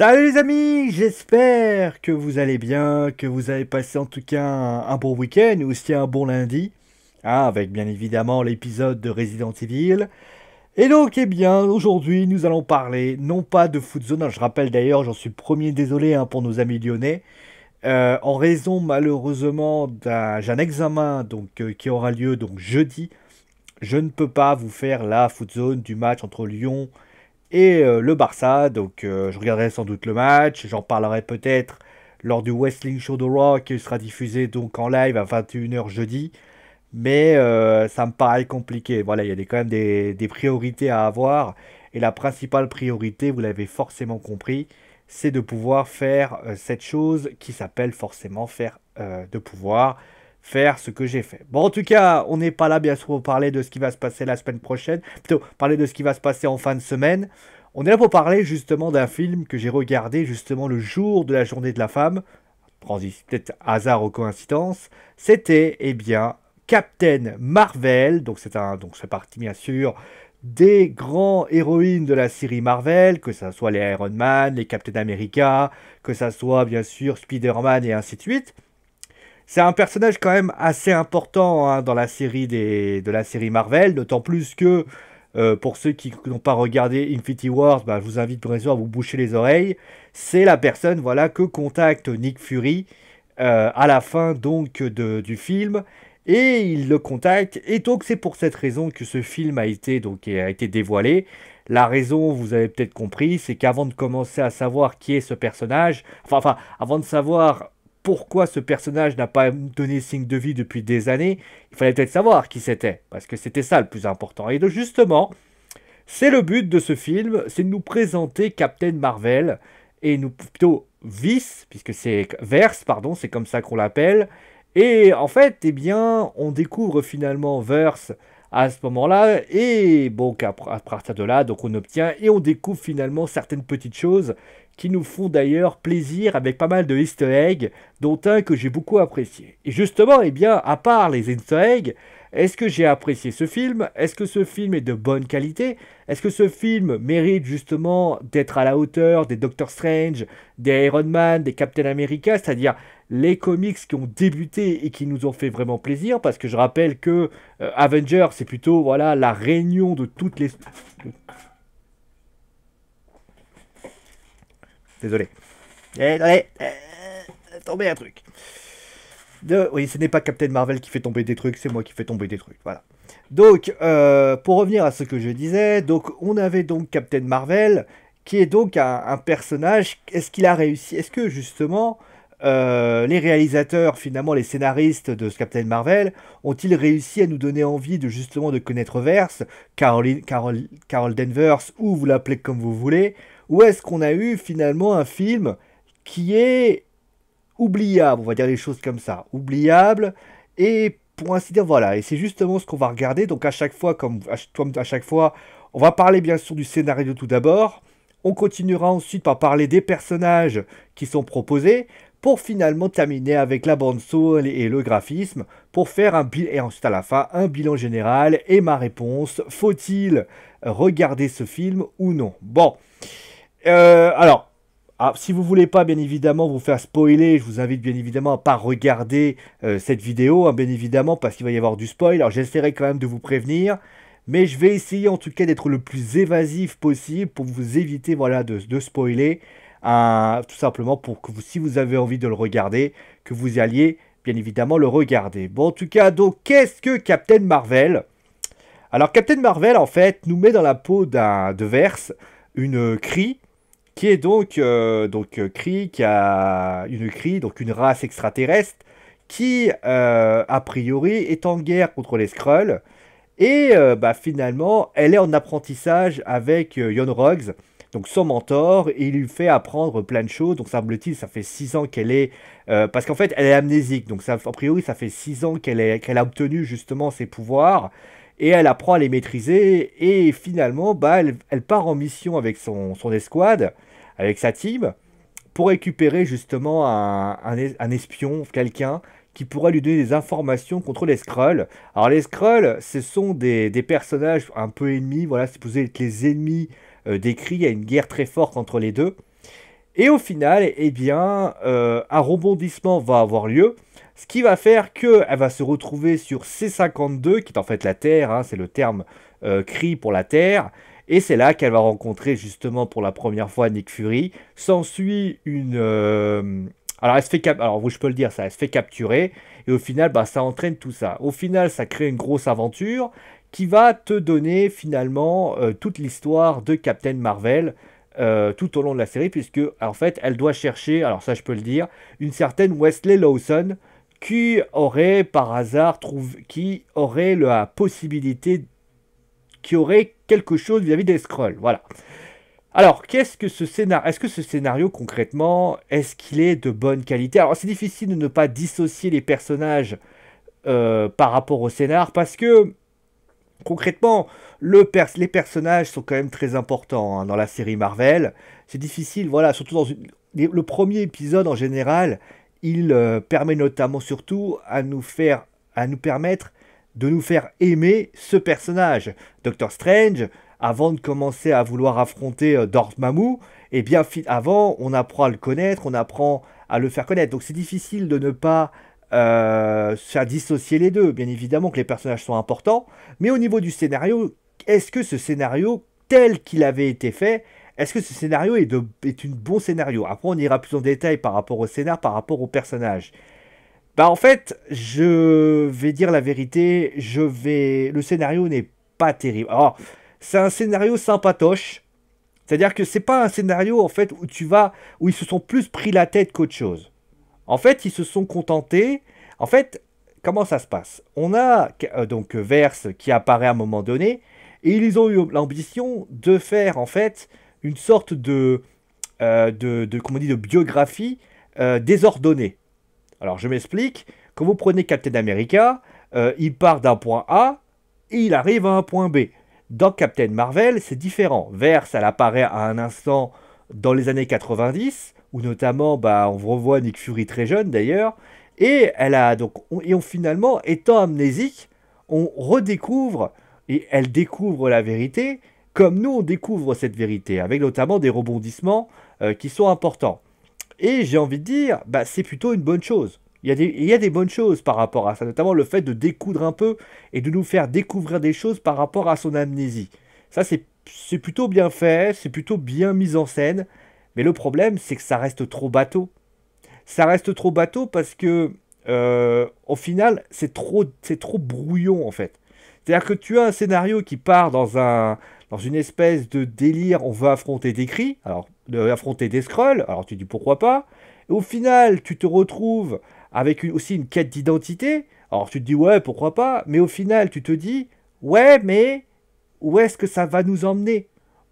Salut les amis, j'espère que vous allez bien, que vous avez passé en tout cas un bon week-end ou aussi un bon lundi, avec bien évidemment l'épisode de Resident Evil. Et donc, eh bien, aujourd'hui, nous allons parler non pas de Foot Zone, je rappelle d'ailleurs, j'en suis le premier désolé pour nos amis lyonnais, en raison malheureusement d'un examen qui aura lieu donc jeudi. Je ne peux pas vous faire la Foot Zone du match entre Lyon et le Barça. Donc je regarderai sans doute le match, j'en parlerai peut-être lors du Wrestling Show de Raw qui sera diffusé donc en live à 21 h jeudi. Mais ça me paraît compliqué. Voilà, il y a quand même des priorités à avoir. Et la principale priorité, vous l'avez forcément compris, c'est de pouvoir faire cette chose qui s'appelle forcément de pouvoir faire ce que j'ai fait. Bon, en tout cas, on n'est pas là bien sûr pour parler de ce qui va se passer la semaine prochaine, plutôt parler de ce qui va se passer en fin de semaine. On est là pour parler justement d'un film que j'ai regardé justement le jour de la journée de la femme. Peut-être hasard ou coïncidence. C'était, eh bien, Captain Marvel. Donc c'est parti bien sûr des grands héroïnes de la série Marvel, que ça soit les Iron Man, les Captain America, que ça soit bien sûr Spider-Man et ainsi de suite. C'est un personnage quand même assez important dans la série de la série Marvel, d'autant plus que pour ceux qui n'ont pas regardé Infinity Wars, je vous invite bien sûr à vous boucher les oreilles. C'est la personne voilà que contacte Nick Fury à la fin donc du film et il le contacte et donc c'est pour cette raison que ce film a été dévoilé. La raison, vous avez peut-être compris, c'est qu'avant de commencer à savoir qui est ce personnage, avant de savoir pourquoi ce personnage n'a pas donné signe de vie depuis des années, il fallait peut-être savoir qui c'était, parce que c'était ça le plus important. Et donc justement, c'est le but de ce film, c'est de nous présenter Captain Marvel, et nous plutôt Vice, puisque c'est Verse, pardon, c'est comme ça qu'on l'appelle. Et en fait, eh bien, on découvre finalement Verse à ce moment-là, et bon, à partir de là, donc on obtient, et on découvre finalement certaines petites choses qui nous font d'ailleurs plaisir avec pas mal de easter eggs, dont un que j'ai beaucoup apprécié. Et justement, eh bien, à part les easter eggs, est-ce que j'ai apprécié ce film? Est-ce que ce film est de bonne qualité? Est-ce que ce film mérite justement d'être à la hauteur des Doctor Strange, des Iron Man, des Captain America, c'est-à-dire les comics qui ont débuté et qui nous ont fait vraiment plaisir? Parce que je rappelle que Avengers, c'est plutôt voilà la réunion de toutes les... Désolé. Désolé. Tombé un truc. Oui, ce n'est pas Captain Marvel qui fait tomber des trucs, c'est moi qui fais tomber des trucs. Voilà. Donc, pour revenir à ce que je disais, donc on avait donc Captain Marvel, qui est donc un personnage. Est-ce qu'il a réussi? Est-ce que justement les réalisateurs, finalement les scénaristes de ce Captain Marvel, ont-ils réussi à nous donner envie de justement de connaître Verse, Carol Danvers, ou vous l'appelez comme vous voulez, ou est-ce qu'on a eu finalement un film qui est oubliable, on va dire les choses comme ça, oubliable, et pour ainsi dire, voilà, et c'est justement ce qu'on va regarder, donc à chaque fois, comme à chaque fois, on va parler bien sûr du scénario tout d'abord, on continuera ensuite par parler des personnages qui sont proposés, pour finalement terminer avec la bande-son et le graphisme, pour faire et ensuite à la fin, un bilan général, et ma réponse, faut-il regarder ce film ou non? Bon, alors, si vous voulez pas bien évidemment vous faire spoiler, je vous invite bien évidemment à pas regarder cette vidéo, bien évidemment, parce qu'il va y avoir du spoil. Alors j'essaierai quand même de vous prévenir, mais je vais essayer en tout cas d'être le plus évasif possible pour vous éviter voilà, de spoiler, tout simplement pour que si vous avez envie de le regarder, que vous alliez bien évidemment le regarder. Bon, en tout cas, donc, qu'est-ce que Captain Marvel? Alors Captain Marvel, en fait, nous met dans la peau de Verse, une Kree, qui est Kree, qui a une Kree, donc une race extraterrestre, qui, a priori, est en guerre contre les Skrulls, et finalement, elle est en apprentissage avec Yon Roggs, donc son mentor, et il lui fait apprendre plein de choses, donc semble-t-il, ça fait 6 ans qu'elle est... parce qu'en fait, elle est amnésique, donc ça, a priori, ça fait 6 ans qu'elle a obtenu justement ses pouvoirs, et elle apprend à les maîtriser, et finalement, elle part en mission avec son escouade, avec sa team, pour récupérer justement un espion, quelqu'un qui pourra lui donner des informations contre les Skrulls. Alors les Skrulls, ce sont des personnages un peu ennemis, voilà, c'est supposé être les ennemis des Kree, il y a une guerre très forte entre les deux. Et au final, eh bien, un rebondissement va avoir lieu, ce qui va faire qu'elle va se retrouver sur C52, qui est en fait la Terre, hein, c'est le terme CRI pour la Terre, et c'est là qu'elle va rencontrer justement pour la première fois Nick Fury. S'ensuit une... alors, elle se fait alors, je peux le dire ça, elle se fait capturer, et au final, bah, ça entraîne tout ça. Au final, ça crée une grosse aventure qui va te donner finalement toute l'histoire de Captain Marvel tout au long de la série, puisque en fait, elle doit chercher, alors ça je peux le dire, une certaine Wesley Lawson qui aurait par hasard qui aurait la possibilité, qui aurait quelque chose vis-à-vis des Skrulls. Voilà. Alors, qu'est-ce que ce scénario, est-ce que ce scénario concrètement, est-ce qu'il est de bonne qualité? Alors, c'est difficile de ne pas dissocier les personnages par rapport au scénar, parce que concrètement, les personnages sont quand même très importants hein, dans la série Marvel. C'est difficile, voilà, surtout le premier épisode en général, il permet notamment surtout à nous permettre de nous faire aimer ce personnage. Doctor Strange, avant de commencer à vouloir affronter Dormammu, eh bien, avant, on apprend à le connaître, on apprend à le faire connaître. Donc c'est difficile de ne pas faire dissocier les deux. Bien évidemment que les personnages sont importants, mais au niveau du scénario, est-ce que ce scénario, tel qu'il avait été fait, est-ce que ce scénario est un bon scénario? Après, on ira plus en détail par rapport au scénar, par rapport aux personnages. Bah en fait, je vais dire la vérité, le scénario n'est pas terrible. Alors, c'est un scénario sympatoche, c'est-à-dire que c'est pas un scénario en fait où ils se sont plus pris la tête qu'autre chose. En fait, ils se sont contentés. En fait, comment ça se passe? On a donc Verse qui apparaît à un moment donné, et ils ont eu l'ambition de faire en fait une sorte comment on dit, de biographie désordonnée. Alors je m'explique. Quand vous prenez Captain America, il part d'un point A et il arrive à un point B. Dans Captain Marvel, c'est différent. Verse, elle apparaît à un instant dans les années 90, où notamment bah, on revoit Nick Fury très jeune d'ailleurs, et elle a donc finalement, étant amnésique, on redécouvre et elle découvre la vérité, comme nous on découvre cette vérité, avec notamment des rebondissements qui sont importants. Et j'ai envie de dire, bah, c'est plutôt une bonne chose. Il y a des bonnes choses par rapport à ça, notamment le fait de découdre un peu et de nous faire découvrir des choses par rapport à son amnésie. Ça, c'est plutôt bien fait, c'est plutôt bien mis en scène, mais le problème, c'est que ça reste trop bateau. Ça reste trop bateau parce que, au final, c'est trop brouillon en fait. C'est-à-dire que tu as un scénario qui part dans une espèce de délire, on veut affronter des cris, alors affronter des Skrulls, alors tu dis pourquoi pas. Et au final, tu te retrouves avec aussi une quête d'identité, alors tu te dis ouais, pourquoi pas, mais au final, tu te dis ouais, mais où est-ce que ça va nous emmener?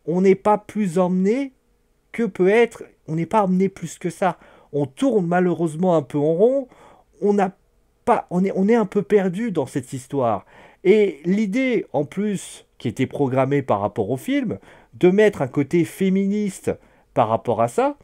On n'est pas plus emmené que peut être, on n'est pas emmené plus que ça. On tourne malheureusement un peu en rond, on n'a pas, on est un peu perdu dans cette histoire. Et l'idée, en plus, qui était programmée par rapport au film, de mettre un côté féministe par rapport à ça,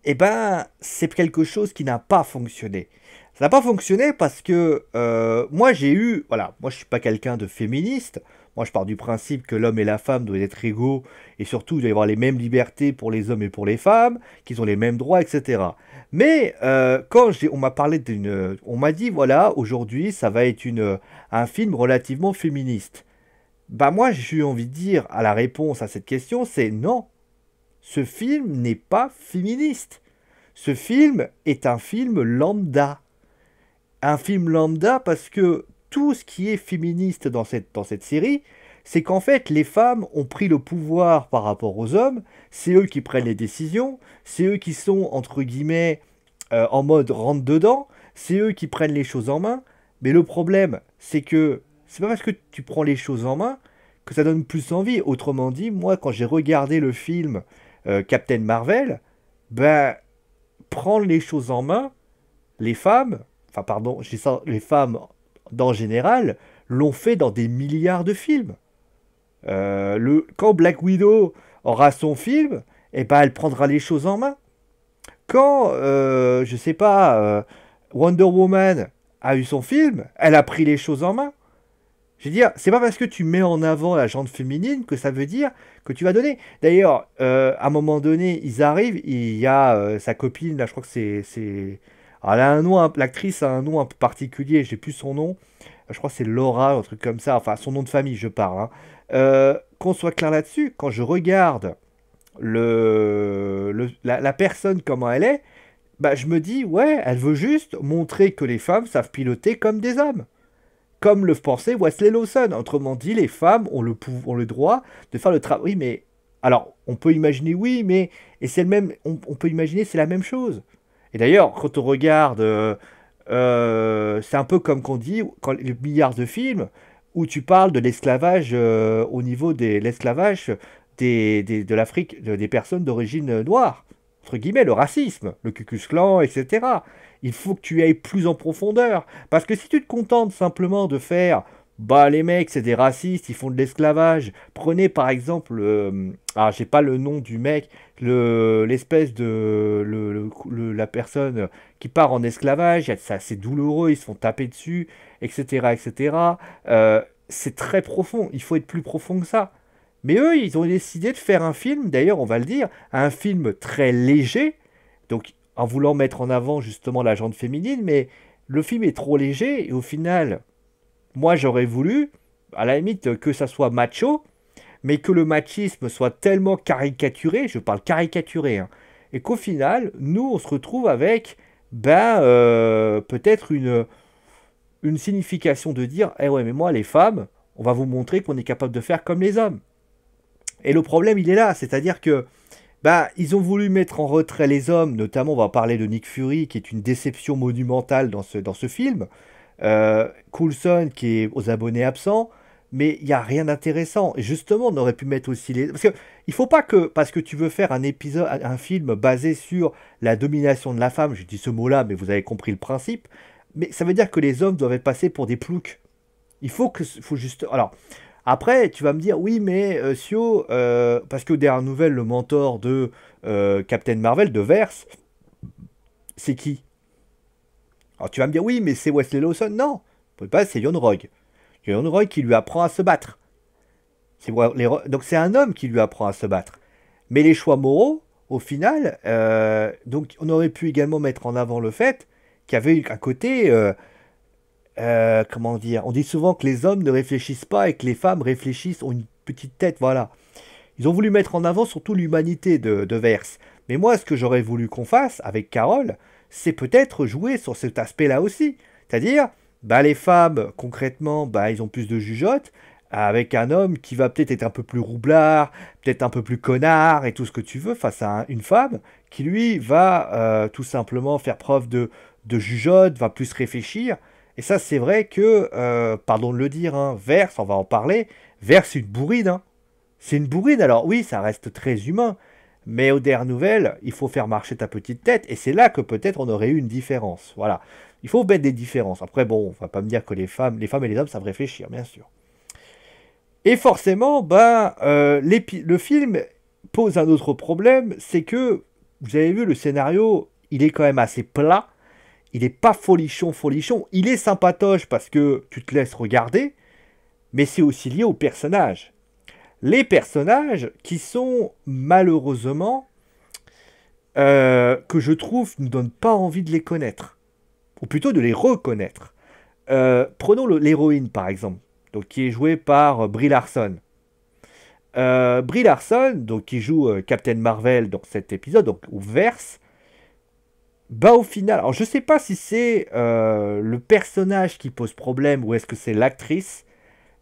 eh ben, c'est quelque chose qui n'a pas fonctionné. Ça n'a pas fonctionné parce que voilà, moi je suis pas quelqu'un de féministe. Moi je pars du principe que l'homme et la femme doivent être égaux et surtout il doit y avoir les mêmes libertés pour les hommes et pour les femmes, qu'ils ont les mêmes droits, etc. Mais on m'a parlé on m'a dit voilà, aujourd'hui ça va être un film relativement féministe. Bah moi j'ai eu envie de dire à la réponse à cette question, c'est non. Ce film n'est pas féministe. Ce film est un film lambda. Un film lambda parce que tout ce qui est féministe dans cette série, c'est qu'en fait les femmes ont pris le pouvoir par rapport aux hommes, c'est eux qui prennent les décisions, c'est eux qui sont entre guillemets en mode rentre dedans, c'est eux qui prennent les choses en main, mais le problème c'est que c'est pas parce que tu prends les choses en main que ça donne plus envie. Autrement dit, moi quand j'ai regardé le film Captain Marvel, ben prendre les choses en main, les femmes, enfin pardon, je dis ça, les femmes en général, l'ont fait dans des milliards de films. Quand Black Widow aura son film, eh ben elle prendra les choses en main. Quand, je sais pas, Wonder Woman a eu son film, elle a pris les choses en main. Je veux dire, c'est pas parce que tu mets en avant la gente féminine que ça veut dire que tu vas donner. D'ailleurs, à un moment donné, ils arrivent, il y a sa copine, là, je crois que elle a un nom, l'actrice a un nom un peu particulier, j'ai plus son nom. Je crois que c'est Laura, un truc comme ça, enfin son nom de famille, je parle, hein. Qu'on soit clair là-dessus, quand je regarde la personne comment elle est, bah, je me dis, ouais, elle veut juste montrer que les femmes savent piloter comme des hommes. Comme le pensait Wesley Lawson. Autrement dit, les femmes ont le droit de faire le travail. Oui, mais. Alors, on peut imaginer, oui, mais. Et c'est le même. On peut imaginer, c'est la même chose. Et d'ailleurs, quand on regarde. C'est un peu comme qu'on dit, quand les milliards de films où tu parles de l'esclavage au niveau de l'esclavage de l'Afrique, des personnes d'origine noire, entre guillemets, le racisme, le Ku Klux Klan, etc. Il faut que tu ailles plus en profondeur. Parce que si tu te contentes simplement de faire, bah les mecs, c'est des racistes, ils font de l'esclavage. Prenez par exemple, j'ai pas le nom du mec, l'espèce de, la personne qui part en esclavage, ça, c'est douloureux, ils se font taper dessus, etc., etc. C'est très profond, il faut être plus profond que ça. Mais eux, ils ont décidé de faire un film, d'ailleurs, on va le dire, un film très léger, donc en voulant mettre en avant justement la gente féminine, mais le film est trop léger, et au final, moi j'aurais voulu, à la limite, que ça soit macho, mais que le machisme soit tellement caricaturé, je parle caricaturé, hein, et qu'au final, nous, on se retrouve avec, peut-être une signification de dire, eh ouais, mais moi, les femmes, on va vous montrer qu'on est capable de faire comme les hommes. Et le problème, il est là, c'est-à-dire que bah, ils ont voulu mettre en retrait les hommes, notamment on va parler de Nick Fury, qui est une déception monumentale dans ce film. Coulson, qui est aux abonnés absents, mais il n'y a rien d'intéressant. Et justement, on aurait pu mettre aussi les... Parce que il faut pas que, parce que tu veux faire un épisode, un film basé sur la domination de la femme, je dis ce mot-là, mais vous avez compris le principe, mais ça veut dire que les hommes doivent être passés pour des ploucs. Faut juste... Alors, après, tu vas me dire, oui, mais Sio, parce que derrière nouvelle, le mentor de Captain Marvel, de Verse, c'est qui? Alors tu vas me dire, oui, mais c'est Wesley Lawson. Non, pas, c'est Yon Roy. Yon Roy qui lui apprend à se battre. Donc c'est un homme qui lui apprend à se battre. Mais les choix moraux, au final, donc on aurait pu également mettre en avant le fait qu'il y avait un côté comment dire, on dit souvent que les hommes ne réfléchissent pas et que les femmes réfléchissent, ont une petite tête, voilà. Ils ont voulu mettre en avant surtout l'humanité de Verse. Mais moi, ce que j'aurais voulu qu'on fasse avec Carole, c'est peut-être jouer sur cet aspect-là aussi. C'est-à-dire, bah, les femmes, concrètement, bah, ils ont plus de jugeote, avec un homme qui va peut-être être un peu plus roublard, peut-être un peu plus connard et tout ce que tu veux, face à une femme qui, lui, va tout simplement faire preuve de jugeote, va plus réfléchir. Et ça, c'est vrai que, pardon de le dire, hein, Verse, on va en parler, Verse, c'est une bourrine, hein. C'est une bourrine, alors oui, ça reste très humain, mais aux dernières nouvelles, il faut faire marcher ta petite tête, et c'est là que peut-être on aurait eu une différence. Voilà. Il faut mettre des différences. Après, bon, on va pas me dire que les femmes et les hommes savent réfléchir, bien sûr. Et forcément, le film pose un autre problème, c'est que, vous avez vu, le scénario, il est quand même assez plat, il n'est pas folichon, folichon, il est sympatoche parce que tu te laisses regarder, mais c'est aussi lié aux personnages. Les personnages qui sont malheureusement que je trouve ne donnent pas envie de les connaître, ou plutôt de les reconnaître. Prenons l'héroïne par exemple, donc qui est jouée par Brie Larson. Brie Larson, donc qui joue Captain Marvel dans cet épisode, donc ou Verse, bah au final, alors je sais pas si c'est le personnage qui pose problème ou est-ce que c'est l'actrice,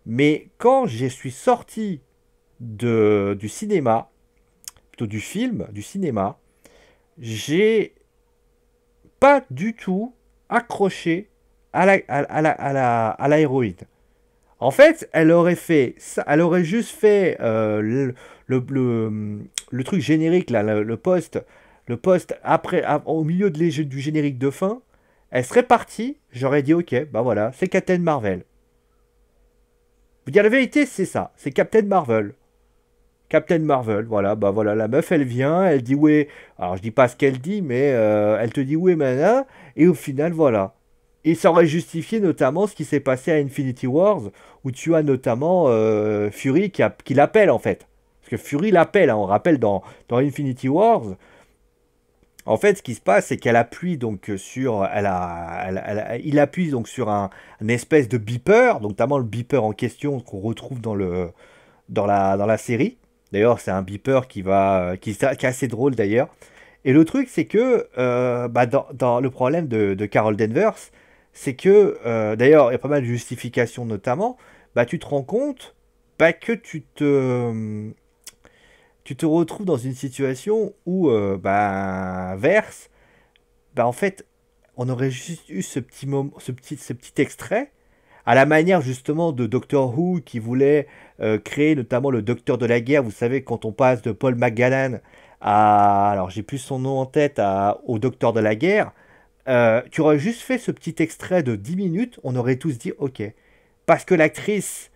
mais quand je suis sorti du cinéma, plutôt du film, du cinéma, j'ai pas du tout accroché à la héroïne. En fait, elle aurait fait ça, elle aurait juste fait le truc générique, là, le poste après, au milieu du générique de fin. Elle serait partie, j'aurais dit ok, bah voilà, c'est Captain Marvel. Vous dire la vérité, c'est ça, c'est Captain Marvel. Captain Marvel, voilà, bah voilà, la meuf elle vient, elle dit ouais, alors je dis pas ce qu'elle dit, mais elle te dit ouais, maintenant, et au final voilà. Et ça aurait justifié notamment ce qui s'est passé à Infinity Wars, où tu as notamment Fury qui l'appelle en fait. Parce que Fury l'appelle, hein, on rappelle dans Infinity Wars. En fait, ce qui se passe, c'est qu'elle appuie donc sur, il appuie donc sur un espèce de beeper, donc notamment le beeper en question qu'on retrouve dans la série. D'ailleurs, c'est un beeper qui est assez drôle d'ailleurs. Et le truc, c'est que bah, dans le problème de Carol Danvers, c'est que, d'ailleurs, il y a pas mal de justifications notamment, bah, tu te rends compte bah, que tu te retrouves dans une situation où, bah, Verse, bah, en fait, on aurait juste eu ce petit moment, ce petit extrait, à la manière justement de Doctor Who qui voulait créer notamment le Docteur de la Guerre. Vous savez, quand on passe de Paul McGallan alors j'ai plus son nom en tête, au Docteur de la Guerre, tu aurais juste fait ce petit extrait de 10 minutes, on aurait tous dit ok. Parce que l'actrice,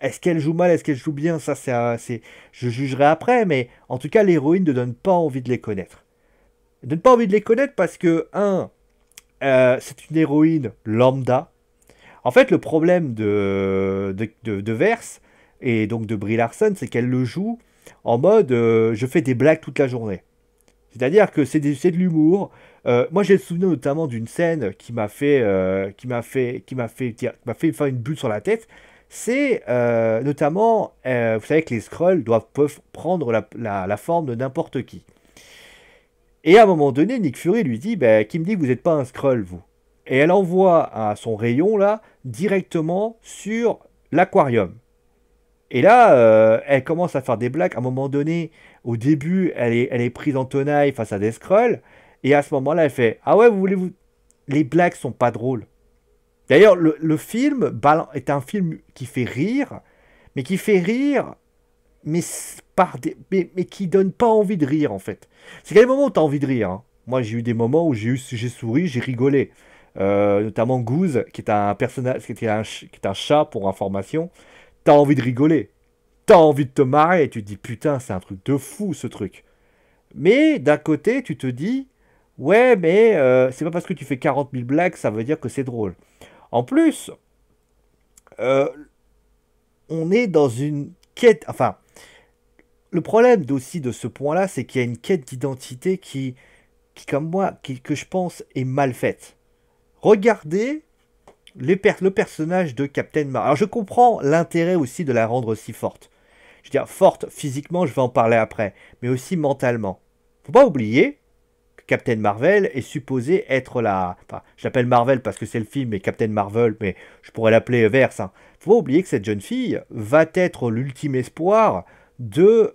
est-ce qu'elle joue mal, est-ce qu'elle joue bien, ça je jugerai après, mais en tout cas l'héroïne ne donne pas envie de les connaître. Elle donne pas envie de les connaître parce que, c'est une héroïne lambda. En fait, le problème de Verse et donc de Brie Larson, c'est qu'elle le joue en mode je fais des blagues toute la journée. C'est-à-dire que c'est de l'humour. Moi, j'ai le souvenir notamment d'une scène qui m'a fait faire une bulle sur la tête. C'est notamment, vous savez que les Skrulls peuvent prendre la forme de n'importe qui. Et à un moment donné, Nick Fury lui dit, bah, qui me dit que vous n'êtes pas un Skrull, vous? Et elle envoie son rayon là directement sur l'aquarium. Et là, elle commence à faire des blagues. À un moment donné, au début, elle est prise en tenaille face à des Skrulls. Et à ce moment-là, elle fait ah ouais, vous voulez vous. Les blagues sont pas drôles. D'ailleurs, le film est un film qui fait rire, mais qui fait rire, mais, mais qui donne pas envie de rire en fait. C'est qu'il y a des moments où tu as envie de rire, hein. Moi, j'ai eu des moments où j'ai souri, j'ai rigolé. Notamment Goose, qui est un personnage, qui est un chat pour information. T'as envie de rigoler. T'as envie de te marrer. Et tu te dis, putain, c'est un truc de fou ce truc. Mais d'un côté, tu te dis, ouais, mais c'est pas parce que tu fais 40 000 blagues, ça veut dire que c'est drôle. En plus, euh, on est dans une quête. Enfin, le problème aussi de ce point-là, c'est qu'il y a une quête d'identité qui comme moi, que je pense est mal faite. Regardez le personnage de Captain Marvel. Alors je comprends l'intérêt aussi de la rendre si forte. Je veux dire, forte physiquement, je vais en parler après, mais aussi mentalement. Faut pas oublier que Captain Marvel est supposé être la... Enfin, je l'appelle Marvel parce que c'est le film, mais Captain Marvel, mais je pourrais l'appeler Verse. Hein. Faut pas oublier que cette jeune fille va être l'ultime espoir de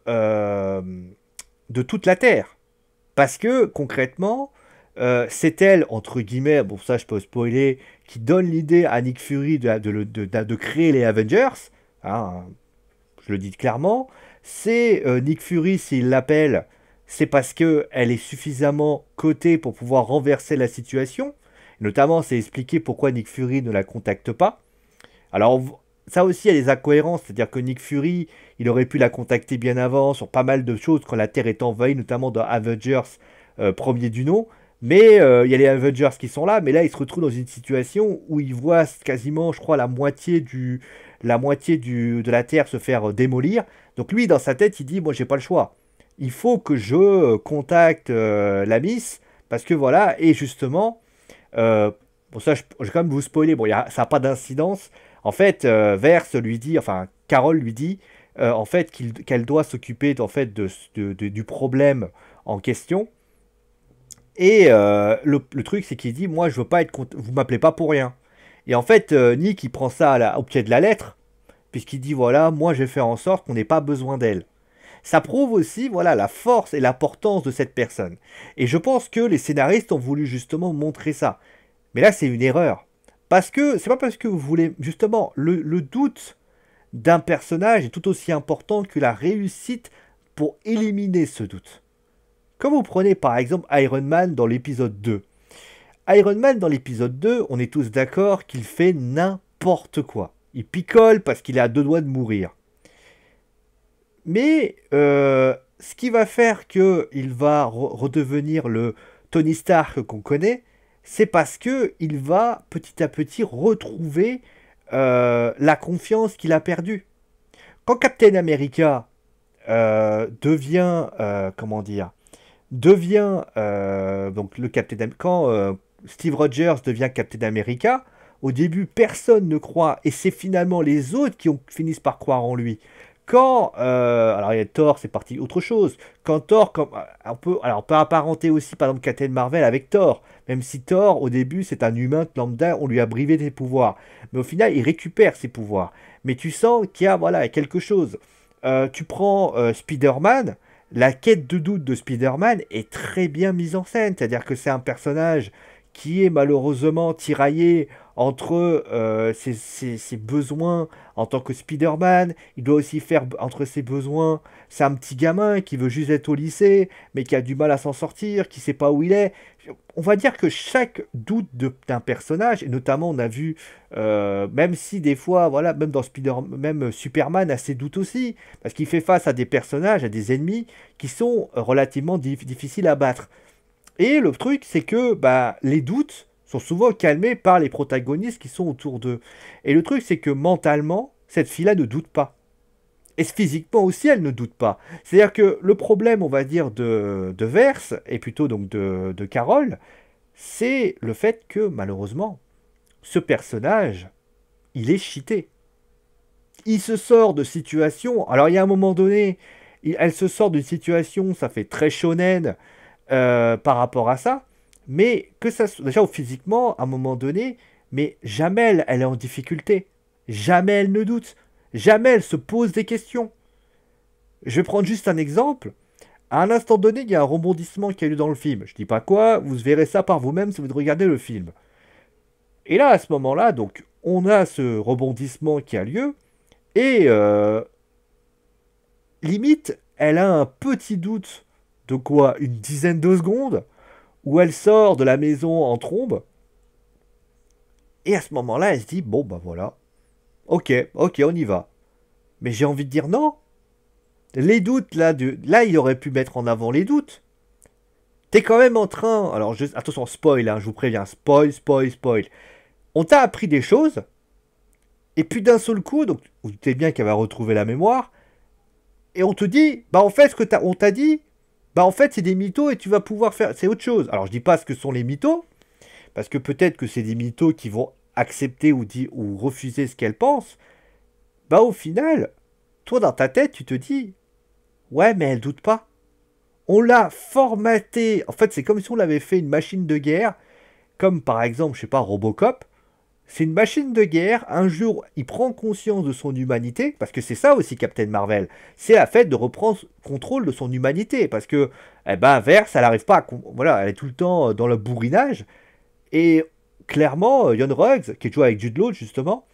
toute la Terre. Parce que, concrètement, c'est elle, entre guillemets, bon ça je peux spoiler, qui donne l'idée à Nick Fury de créer les Avengers. Hein, je le dis clairement. C'est Nick Fury, s'il l'appelle, c'est parce qu'elle est suffisamment cotée pour pouvoir renverser la situation. Notamment, c'est expliqué pourquoi Nick Fury ne la contacte pas. Alors, ça aussi, il y a des incohérences, c'est-à-dire que Nick Fury, il aurait pu la contacter bien avant sur pas mal de choses quand la Terre est envahie, notamment dans Avengers premier du nom. Mais il y a les Avengers qui sont là, mais là, il se retrouve dans une situation où il voit quasiment, je crois, la moitié de la Terre se faire démolir. Donc lui, dans sa tête, il dit, moi, j'ai pas le choix. Il faut que je contacte la Miss, parce que voilà, et justement, bon ça, je vais quand même vous spoiler, bon, ça n'a pas d'incidence. En fait, Verse lui dit, enfin, Carole lui dit, en fait, qu'elle doit s'occuper en fait, du problème en question. Et le truc, c'est qu'il dit, moi, je veux pas être, vous m'appelez pas pour rien. Et en fait, Nick, il prend ça au pied de la lettre, puisqu'il dit, voilà, moi, je vais faire en sorte qu'on n'ait pas besoin d'elle. Ça prouve aussi, voilà, la force et l'importance de cette personne. Et je pense que les scénaristes ont voulu justement montrer ça. Mais là, c'est une erreur. Parce que, c'est pas parce que vous voulez, justement, le doute d'un personnage est tout aussi important que la réussite pour éliminer ce doute. Comme vous prenez par exemple Iron Man dans l'épisode 2. Iron Man dans l'épisode 2, on est tous d'accord qu'il fait n'importe quoi. Il picole parce qu'il est à deux doigts de mourir. Mais ce qui va faire qu'il va redevenir le Tony Stark qu'on connaît, c'est parce que il va petit à petit retrouver la confiance qu'il a perdue. Quand Captain America devient, comment dire, devient donc le Captain quand Steve Rogers devient Captain America, au début personne ne croit et c'est finalement les autres qui finissent par croire en lui. Quand alors il y a Thor, c'est parti autre chose. Quand Thor, comme on peut apparenter aussi par exemple Captain Marvel avec Thor, même si Thor au début c'est un humain lambda, on lui a privé des pouvoirs, mais au final il récupère ses pouvoirs. Mais tu sens qu'il y a voilà quelque chose. Tu prends Spider-Man. La quête de doute de Spider-Man est très bien mise en scène, c'est-à-dire que c'est un personnage qui est malheureusement tiraillé entre ses besoins en tant que Spider-Man, il doit aussi faire entre ses besoins, c'est un petit gamin qui veut juste être au lycée, mais qui a du mal à s'en sortir, qui sait pas où il est. On va dire que chaque doute d'un personnage, et notamment on a vu, même si des fois, voilà, même dans même Superman a ses doutes aussi, parce qu'il fait face à des personnages, à des ennemis qui sont relativement difficiles à battre. Et le truc, c'est que bah, les doutes sont souvent calmés par les protagonistes qui sont autour d'eux. Et le truc, c'est que mentalement, cette fille-là ne doute pas. Et physiquement aussi, elle ne doute pas. C'est-à-dire que le problème, on va dire, de Verse, et plutôt donc de Carole, c'est le fait que, malheureusement, ce personnage, il est cheaté. Il se sort de situation. Alors, il y a un moment donné, elle se sort d'une situation, ça fait très shonen, par rapport à ça, mais que ça soit déjà physiquement, à un moment donné, mais jamais elle est en difficulté, jamais elle ne doute, jamais elle se pose des questions. Je vais prendre juste un exemple. À un instant donné, il y a un rebondissement qui a eu dans le film. Je dis pas quoi, vous verrez ça par vous-même si vous regardez le film. Et là, à ce moment-là, donc, on a ce rebondissement qui a lieu, et limite, elle a un petit doute de quoi, une dizaine de secondes, où elle sort de la maison en trombe, et à ce moment-là, elle se dit, bon, bah voilà, ok, ok, on y va. Mais j'ai envie de dire non. Les doutes, là, il aurait pu mettre en avant les doutes. T'es quand même en train, alors, attention, spoil, hein, je vous préviens, spoil, spoil, spoil. On t'a appris des choses, et puis d'un seul coup, donc, vous doutez bien qu'elle va retrouver la mémoire, et on te dit, bah en fait, on t'a dit, bah en fait, c'est des mythos et tu vas pouvoir faire, c'est autre chose. Alors, je dis pas ce que sont les mythos, parce que peut-être que c'est des mythos qui vont accepter ou refuser ce qu'elle pense. Bah au final, toi dans ta tête, tu te dis, ouais, mais elle doute pas. On l'a formaté. En fait, c'est comme si on l'avait fait une machine de guerre, comme par exemple, je sais pas, Robocop. C'est une machine de guerre. Un jour, il prend conscience de son humanité, parce que c'est ça aussi Captain Marvel. C'est la fait de reprendre contrôle de son humanité, parce que, eh ben, Verse, elle n'arrive pas à, voilà, elle est tout le temps dans le bourrinage. Et clairement, Young Ruggs, qui joue avec Jude Law justement,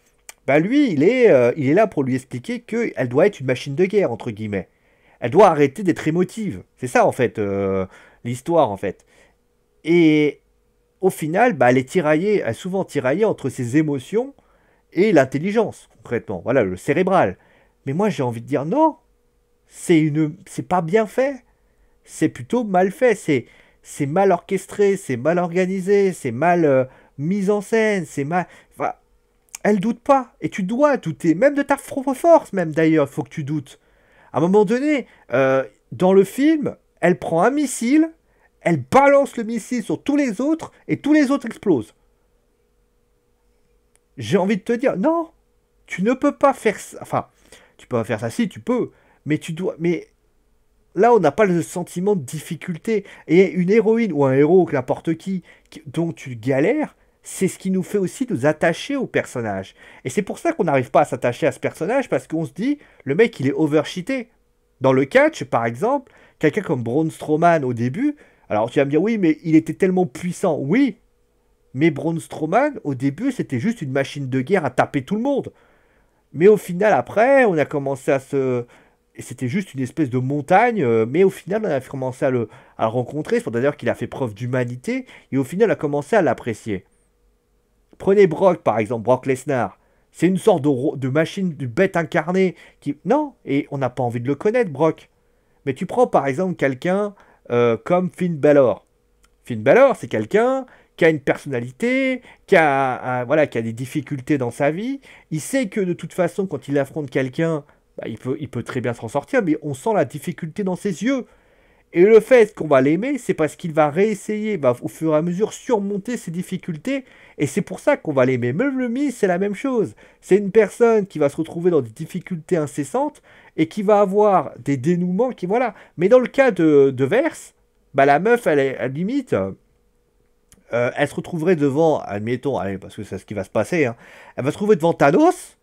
bah lui, il est là pour lui expliquer qu'elle doit être une machine de guerre, entre guillemets. Elle doit arrêter d'être émotive. C'est ça, en fait, l'histoire, en fait. Et au final, bah, elle est souvent tiraillée entre ses émotions et l'intelligence, concrètement. Voilà, le cérébral. Mais moi, j'ai envie de dire non. C'est pas bien fait. C'est plutôt mal fait. C'est mal orchestré, c'est mal organisé, c'est mal mis en scène, c'est mal. Enfin, elle doute pas. Et tu dois douter. Même de ta propre force, même d'ailleurs, il faut que tu doutes. À un moment donné, dans le film, elle prend un missile, elle balance le missile sur tous les autres, et tous les autres explosent. J'ai envie de te dire, non, tu ne peux pas faire ça. Enfin, tu peux pas faire ça si, tu peux. Mais tu dois. Mais là, on n'a pas le sentiment de difficulté. Et une héroïne ou un héros, n'importe qui, dont tu galères, c'est ce qui nous fait aussi nous attacher au personnage. Et c'est pour ça qu'on n'arrive pas à s'attacher à ce personnage, parce qu'on se dit, le mec, il est overcheaté. Dans le catch, par exemple, quelqu'un comme Braun Strowman au début, alors tu vas me dire, oui, mais il était tellement puissant. Oui, mais Braun Strowman, au début, c'était juste une machine de guerre à taper tout le monde. Mais au final, après, on a commencé à se... Et c'était juste une espèce de montagne, mais au final, on a commencé à le rencontrer. C'est d'ailleurs qu'il a fait preuve d'humanité, et au final, on a commencé à l'apprécier. Prenez Brock, par exemple, Brock Lesnar. C'est une sorte de machine, de bête incarnée qui... Non, et on n'a pas envie de le connaître, Brock. Mais tu prends, par exemple, quelqu'un comme Finn Balor. Finn Balor, c'est quelqu'un qui a une personnalité, voilà, qui a des difficultés dans sa vie. Il sait que de toute façon, quand il affronte quelqu'un, bah, il peut très bien s'en sortir, mais on sent la difficulté dans ses yeux. Et le fait qu'on va l'aimer, c'est parce qu'il va réessayer, va au fur et à mesure surmonter ses difficultés. Et c'est pour ça qu'on va l'aimer. Même le Miz, c'est la même chose. C'est une personne qui va se retrouver dans des difficultés incessantes et qui va avoir des dénouements qui, voilà. Mais dans le cas de Verse, bah, la meuf, elle est à limite, elle se retrouverait devant, admettons, allez, parce que c'est ce qui va se passer, hein, elle va se trouver devant Thanos.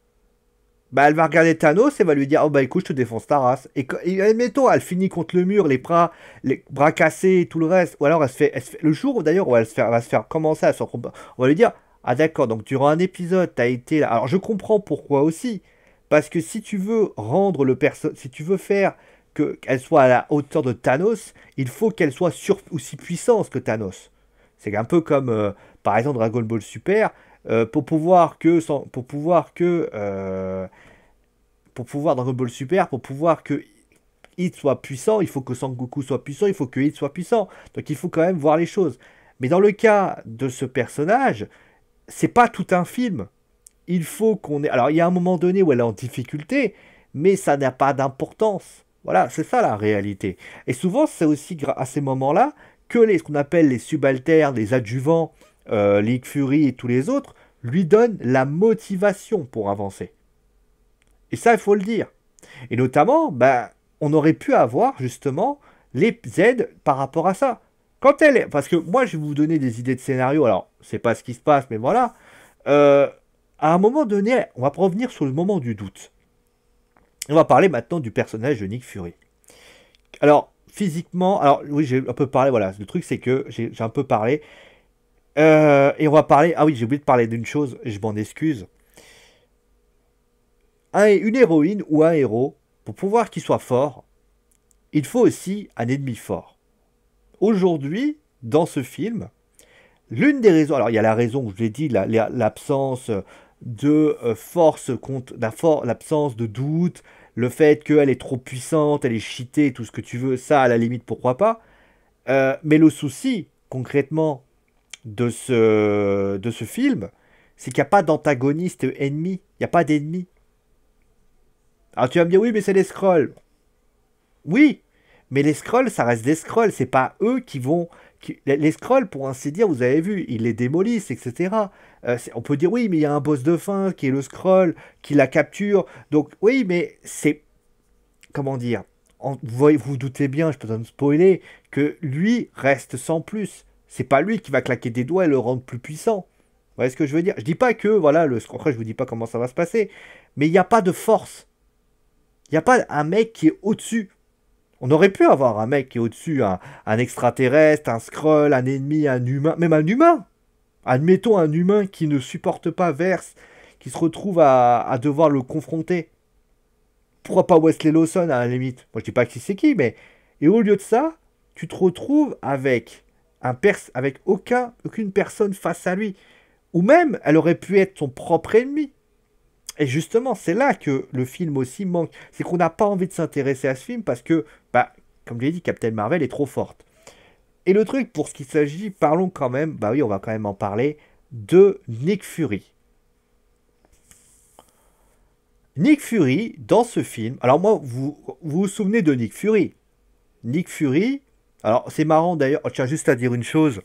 Bah, elle va regarder Thanos et va lui dire, oh bah écoute, je te défonce ta race. Et admettons, elle finit contre le mur, les bras cassés et tout le reste. Ou alors le jour d'ailleurs où elle va se faire commencer à se on va lui dire, ah d'accord, donc durant un épisode, t'as été là. Alors je comprends pourquoi aussi. Parce que si tu veux rendre si tu veux faire qu'elle soit à la hauteur de Thanos, il faut qu'elle soit aussi puissante que Thanos. C'est un peu comme, par exemple, Dragon Ball Super. Pour pouvoir Dragon Ball Super, pour pouvoir que Hit soit puissant, il faut que Sangoku soit puissant, il faut que Hit soit puissant. Donc il faut quand même voir les choses. Mais dans le cas de ce personnage, c'est pas tout un film. Il faut qu'on ait. Alors il y a un moment donné où elle est en difficulté, mais ça n'a pas d'importance. Voilà, c'est ça la réalité. Et souvent, c'est aussi à ces moments-là que ce qu'on appelle les subalternes, les adjuvants, Nick Fury et tous les autres, lui donnent la motivation pour avancer. Et ça, il faut le dire. Et notamment, bah, on aurait pu avoir justement les aides par rapport à ça. Quand elle est... Parce que moi, je vais vous donner des idées de scénario. Alors, c'est pas ce qui se passe, mais voilà. À un moment donné, on va revenir sur le moment du doute. On va parler maintenant du personnage de Nick Fury. Alors, physiquement... Alors, oui, j'ai un peu parlé, voilà. Le truc, c'est que j'ai un peu parlé. Et on va parler... Ah oui, j'ai oublié de parler d'une chose, je m'en excuse. Une héroïne ou un héros, pour pouvoir qu'il soit fort, il faut aussi un ennemi fort. Aujourd'hui, dans ce film, l'une des raisons, alors il y a la raison, je l'ai dit, l'absence de force contre l'absence de doute, le fait qu'elle est trop puissante, elle est cheatée, tout ce que tu veux, ça à la limite pourquoi pas. Mais le souci, concrètement, de ce film, c'est qu'il n'y a pas d'antagoniste ennemi, il n'y a pas d'ennemi. Alors tu vas me dire, oui, mais c'est les Skrulls. Oui, mais les Skrulls, ça reste des Skrulls. C'est pas eux qui vont... Les Skrulls, pour ainsi dire, vous avez vu, ils les démolissent, etc. On peut dire, oui, mais il y a un boss de fin qui est le Skrull, qui la capture. Donc, oui, mais c'est... Comment dire, vous doutez bien, je peux pas me spoiler, que lui reste sans plus. C'est pas lui qui va claquer des doigts et le rendre plus puissant. Vous voyez ce que je veux dire? Je dis pas que, voilà, après, je vous dis pas comment ça va se passer. Mais il n'y a pas de force. Il n'y a pas un mec qui est au-dessus. On aurait pu avoir un mec qui est au-dessus, un extraterrestre, un Skrull, un ennemi, un humain, même un humain. Admettons un humain qui ne supporte pas Verse, qui se retrouve à devoir le confronter. Pourquoi pas Wesley Lawson à la limite? Moi je dis pas qui c'est qui, mais... Et au lieu de ça, tu te retrouves avec aucune personne face à lui. Ou même, elle aurait pu être son propre ennemi. Et justement, c'est là que le film aussi manque. C'est qu'on n'a pas envie de s'intéresser à ce film parce que, bah, comme je l'ai dit, Captain Marvel est trop forte. Et le truc, pour ce qu'il s'agit, parlons quand même, bah oui, on va quand même en parler, de Nick Fury. Nick Fury, dans ce film, alors moi, vous souvenez de Nick Fury? Nick Fury, alors c'est marrant d'ailleurs, je tiens juste à dire une chose,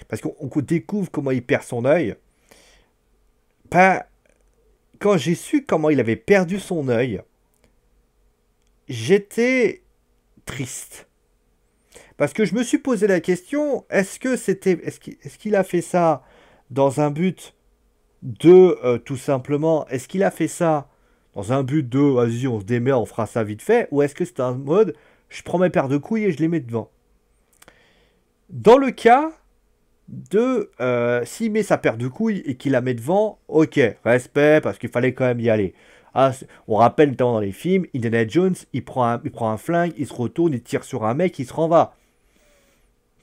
parce qu'on découvre comment il perd son œil. Bah, quand j'ai su comment il avait perdu son œil, j'étais triste. Parce que je me suis posé la question, est-ce qu'il a fait ça dans un but de, tout simplement, est-ce qu'il a fait ça dans un but de, vas-y, on se démerde, on fera ça vite fait, ou est-ce que c'est un mode, je prends mes paires de couilles et je les mets devant? Dans le cas de, s'il met sa paire de couilles et qu'il la met devant, ok, respect, parce qu'il fallait quand même y aller. Ah, on rappelle notamment dans les films, Indiana Jones, il prend un flingue, il se retourne, il tire sur un mec, il se renvoie. Va.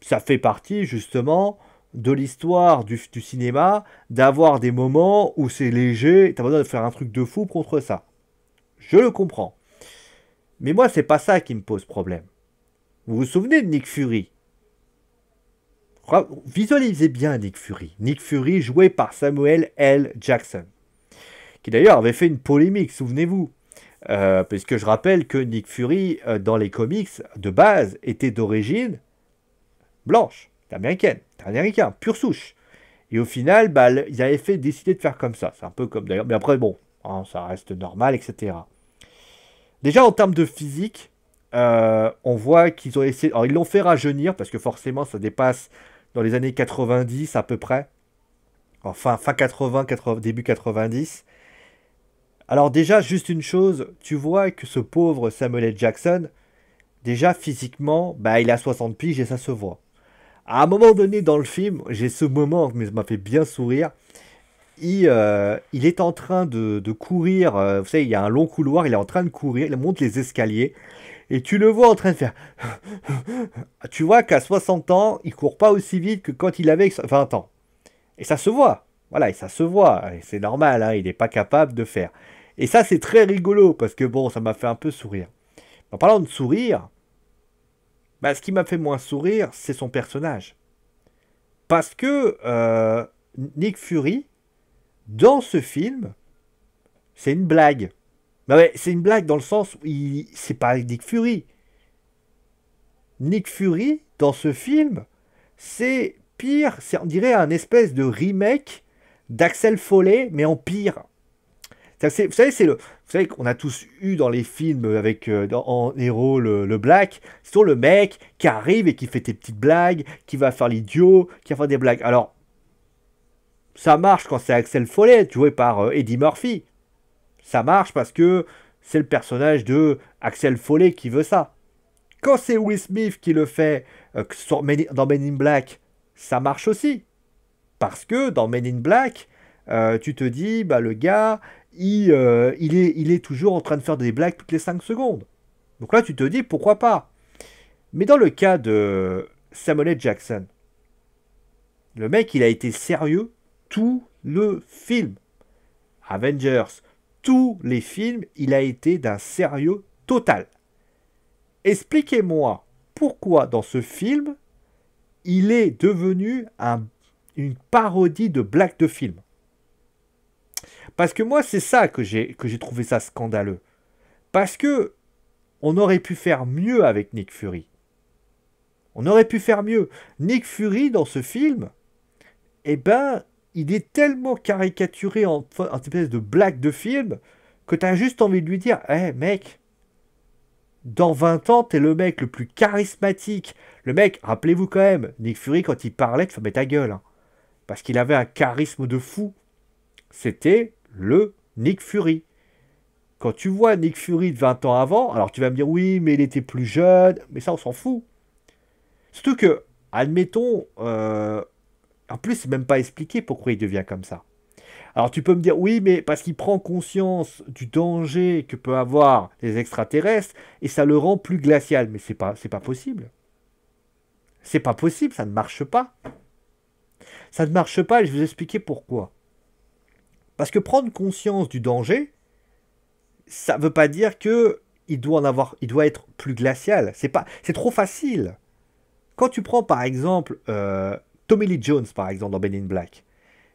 Ça fait partie justement de l'histoire du cinéma, d'avoir des moments où c'est léger, t'as besoin de faire un truc de fou contre ça. Je le comprends. Mais moi, c'est pas ça qui me pose problème. Vous vous souvenez de Nick Fury? Visualisez bien Nick Fury. Nick Fury joué par Samuel L. Jackson, qui d'ailleurs avait fait une polémique, souvenez-vous. Puisque je rappelle que Nick Fury, dans les comics, de base, était d'origine blanche, américain, pure souche. Et au final, bah, ils avaient décidé de faire comme ça. C'est un peu comme d'ailleurs, mais après, bon, hein, ça reste normal, etc. Déjà, en termes de physique, on voit qu'ils ont essayé... Alors, ils l'ont fait rajeunir, parce que forcément, ça dépasse dans les années 90 à peu près. Enfin, fin 80, début 90. Alors déjà, juste une chose, tu vois que ce pauvre Samuel L. Jackson, déjà physiquement, bah, il a 60 piges et ça se voit. À un moment donné dans le film, j'ai ce moment, mais ça m'a fait bien sourire. Il est en train de courir, vous savez, il y a un long couloir, il est en train de courir, il monte les escaliers, et tu le vois en train de faire... Tu vois qu'à 60 ans, il court pas aussi vite que quand il avait 20 ans. Et ça se voit, voilà, et ça se voit, et c'est normal, hein, il n'est pas capable de faire. Et ça, c'est très rigolo, parce que bon, ça m'a fait un peu sourire. En parlant de sourire, bah, ce qui m'a fait moins sourire, c'est son personnage. Parce que Nick Fury, dans ce film, c'est une blague. Bah ouais, c'est une blague dans le sens où c'est pas Nick Fury. Nick Fury, dans ce film, c'est pire, on dirait un espèce de remake d'Axel Foley, mais en pire. Vous savez, vous savez qu'on a tous eu dans les films avec en héros le Black, c'est toujours le mec qui arrive et qui fait des petites blagues, qui va faire l'idiot, qui va faire des blagues. Alors, ça marche quand c'est Axel Foley, joué par Eddie Murphy. Ça marche parce que c'est le personnage de Axel Foley qui veut ça. Quand c'est Will Smith qui le fait, que ce soit dans Men in Black, ça marche aussi. Parce que dans Men in Black, tu te dis, bah, le gars, il est toujours en train de faire des blagues toutes les 5 secondes. Donc là, tu te dis, pourquoi pas. Mais dans le cas de Samuel L. Jackson, le mec, il a été sérieux tout le film. Avengers, tous les films, il a été d'un sérieux total. Expliquez-moi pourquoi dans ce film, il est devenu une parodie de blagues de film. Parce que moi, c'est ça que j'ai trouvé ça scandaleux. Parce que on aurait pu faire mieux avec Nick Fury. On aurait pu faire mieux. Nick Fury, dans ce film, eh ben, il est tellement caricaturé en espèce de blague de film que tu as juste envie de lui dire, hé mec, dans 20 ans, t'es le mec le plus charismatique. Le mec, rappelez-vous quand même, Nick Fury, quand il parlait, tu fermais ta gueule. Hein, parce qu'il avait un charisme de fou. C'était le Nick Fury. Quand tu vois Nick Fury de 20 ans avant, alors tu vas me dire oui, mais il était plus jeune, mais ça on s'en fout. Surtout que, admettons, en plus c'est même pas expliqué pourquoi il devient comme ça. Alors tu peux me dire oui, mais parce qu'il prend conscience du danger que peut avoir les extraterrestres et ça le rend plus glacial. Mais c'est pas possible. C'est pas possible, ça ne marche pas. Ça ne marche pas et je vais vous expliquer pourquoi. Parce que prendre conscience du danger, ça ne veut pas dire que il doit être plus glacial. C'est trop facile. Quand tu prends par exemple Tommy Lee Jones par exemple dans Men in Black,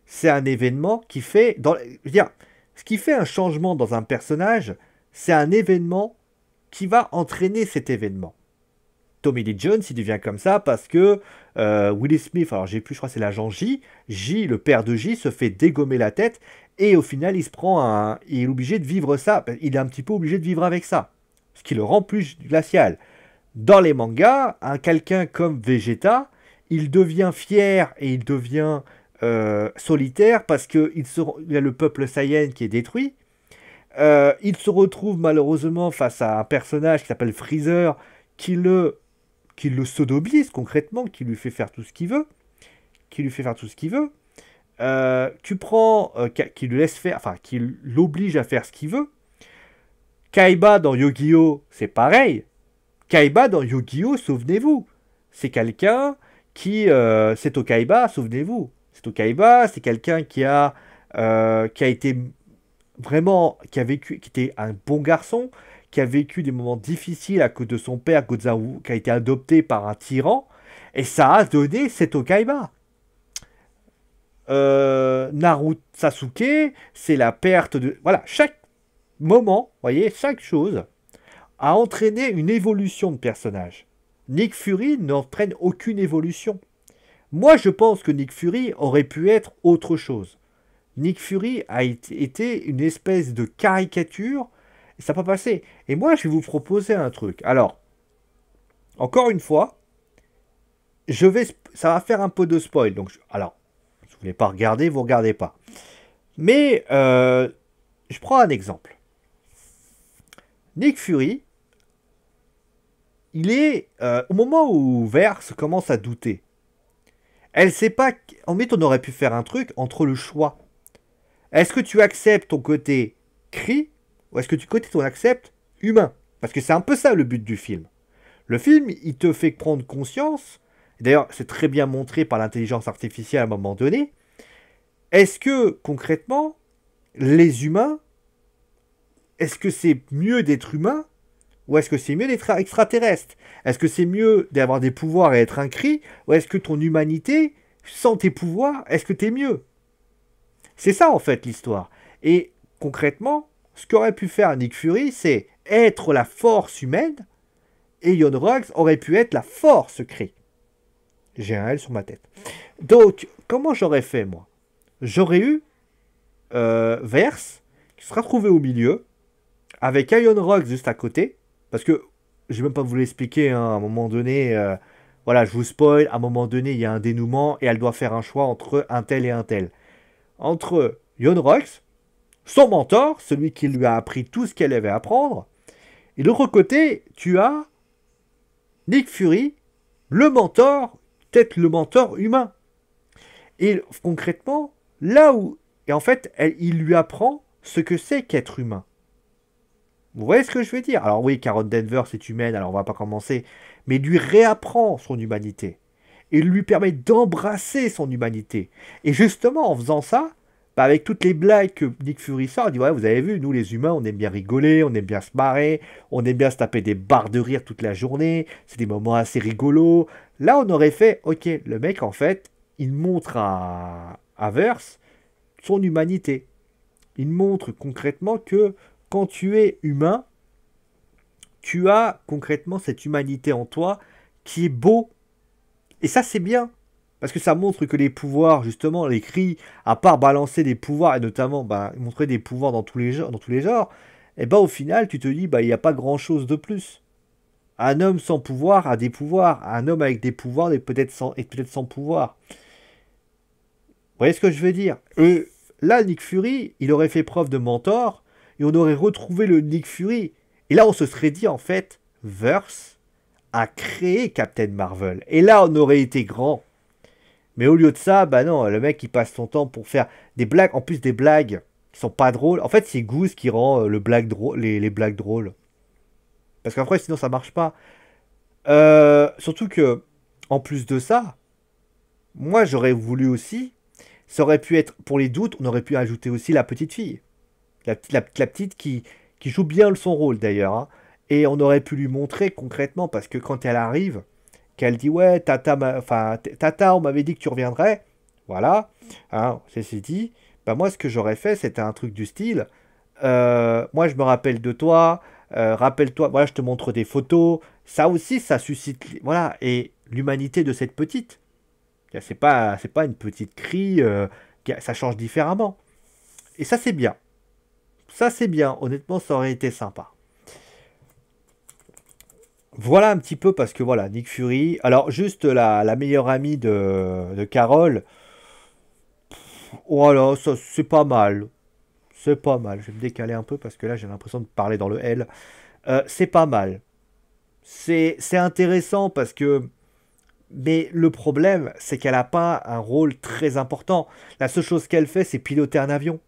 c'est un événement qui fait, je veux dire, ce qui fait un changement dans un personnage, c'est un événement qui va entraîner cet événement. Tommy Lee Jones, il devient comme ça parce que Will Smith, alors j'ai plus, je crois que c'est l'agent J, le père de J, se fait dégommer la tête et au final il est obligé de vivre ça, il est un petit peu obligé de vivre avec ça, ce qui le rend plus glacial. Dans les mangas, quelqu'un comme Vegeta, il devient fier et il devient solitaire parce qu'il y a le peuple Saiyan qui est détruit. Il se retrouve malheureusement face à un personnage qui s'appelle Freezer qui le sodomise concrètement, qui lui fait faire tout ce qu'il veut. Tu prends, qui lui laisse faire, enfin, qui l'oblige à faire ce qu'il veut. Kaiba dans Yu-Gi-Oh! C'est pareil. Kaiba dans Yu-Gi-Oh! Souvenez-vous. C'est quelqu'un qui. C'est au Kaiba, souvenez-vous. C'est au Kaiba, c'est quelqu'un qui a été vraiment. Qui a vécu. Qui était un bon garçon, qui a vécu des moments difficiles à cause de son père, Gozaru, qui a été adopté par un tyran. Et ça a donné Seto Kaiba. Naruto Sasuke, c'est la perte de... Voilà, chaque moment, vous voyez, chaque chose a entraîné une évolution de personnage. Nick Fury n'entraîne aucune évolution. Moi, je pense que Nick Fury aurait pu être autre chose. Nick Fury a été une espèce de caricature, et ça n'a pas passé. Et moi, je vais vous proposer un truc. Alors, encore une fois, ça va faire un peu de spoil. Donc, alors, si vous voulez pas regarder, vous regardez pas. Mais, je prends un exemple. Nick Fury, il est, au moment où Verse commence à douter, elle sait pas, en fait, on aurait pu faire un truc entre le choix. Est-ce que tu acceptes ton côté Kree ou est-ce que tu acceptes humain? Parce que c'est un peu ça le but du film. Le film, il te fait prendre conscience, d'ailleurs c'est très bien montré par l'intelligence artificielle à un moment donné, est-ce que concrètement, les humains, est-ce que c'est mieux d'être humain ou est-ce que c'est mieux d'être extraterrestre? Est-ce que c'est mieux d'avoir des pouvoirs et être un Kree ou est-ce que ton humanité, sans tes pouvoirs, est-ce que t'es mieux? C'est ça en fait l'histoire. Et concrètement, ce qu'aurait pu faire Nick Fury, c'est être la force humaine, et Ian Ruggs aurait pu être la force Kree. J'ai un L sur ma tête. Donc, comment j'aurais fait moi? J'aurais eu Verse qui sera trouvé au milieu, avec Ian Ruggs juste à côté, parce que je vais même pas vous l'expliquer, hein, à un moment donné, voilà, je vous spoil, à un moment donné, il y a un dénouement, et elle doit faire un choix entre un tel et un tel. Entre Ian Ruggs, son mentor, celui qui lui a appris tout ce qu'elle avait à apprendre, et de l'autre côté, tu as Nick Fury, le mentor, peut-être le mentor humain. Et concrètement, là où... Et en fait, il lui apprend ce que c'est qu'être humain. Vous voyez ce que je veux dire? Alors oui, Carol Danvers est humaine, alors on va pas commencer, mais il lui réapprend son humanité. Et lui permet d'embrasser son humanité. Et justement, en faisant ça, bah avec toutes les blagues que Nick Fury sort, il dit ouais, vous avez vu, nous les humains, on aime bien rigoler, on aime bien se marrer, on aime bien se taper des barres de rire toute la journée, c'est des moments assez rigolos. Là, on aurait fait, ok, le mec, en fait, il montre à Verse son humanité. Il montre concrètement que quand tu es humain, tu as concrètement cette humanité en toi qui est beau. Et ça, c'est bien. Parce que ça montre que les pouvoirs, justement, les cris, à part balancer des pouvoirs, et notamment montrer des pouvoirs dans tous les genres, et au final, tu te dis, il n'y a pas grand-chose de plus. Un homme sans pouvoir a des pouvoirs. Un homme avec des pouvoirs est peut-être sans pouvoir. Vous voyez ce que je veux dire? Et là, Nick Fury, il aurait fait preuve de mentor, et on aurait retrouvé le Nick Fury. Et là, on se serait dit, en fait, Verse a créé Captain Marvel. Et là, on aurait été grand. Mais au lieu de ça, non, le mec, il passe son temps pour faire des blagues, en plus des blagues qui sont pas drôles. En fait, c'est Goose qui rend les blagues drôles. Parce qu'après, sinon, ça marche pas. Surtout que, en plus de ça, moi, j'aurais voulu aussi, ça aurait pu être, pour les doutes, on aurait pu ajouter aussi la petite fille. La petite qui joue bien son rôle, d'ailleurs. Hein. Et on aurait pu lui montrer concrètement, parce que quand elle arrive, qu'elle dit ouais, Tata, on m'avait dit que tu reviendrais. Voilà, hein, c'est dit. Moi, ce que j'aurais fait, c'était un truc du style. Moi, je me rappelle de toi. Rappelle-toi, voilà, je te montre des photos. Ça aussi, ça suscite, voilà, et l'humanité de cette petite. C'est pas une petite crie. Ça change différemment. Et ça, c'est bien. Ça, c'est bien. Honnêtement, ça aurait été sympa. Voilà un petit peu parce que voilà, Nick Fury. Alors, juste la meilleure amie de Carol. Voilà, ça c'est pas mal. C'est pas mal. Je vais me décaler un peu parce que là j'ai l'impression de parler dans le L. C'est pas mal. C'est intéressant parce que. Mais le problème, c'est qu'elle n'a pas un rôle très important. La seule chose qu'elle fait, c'est piloter un avion.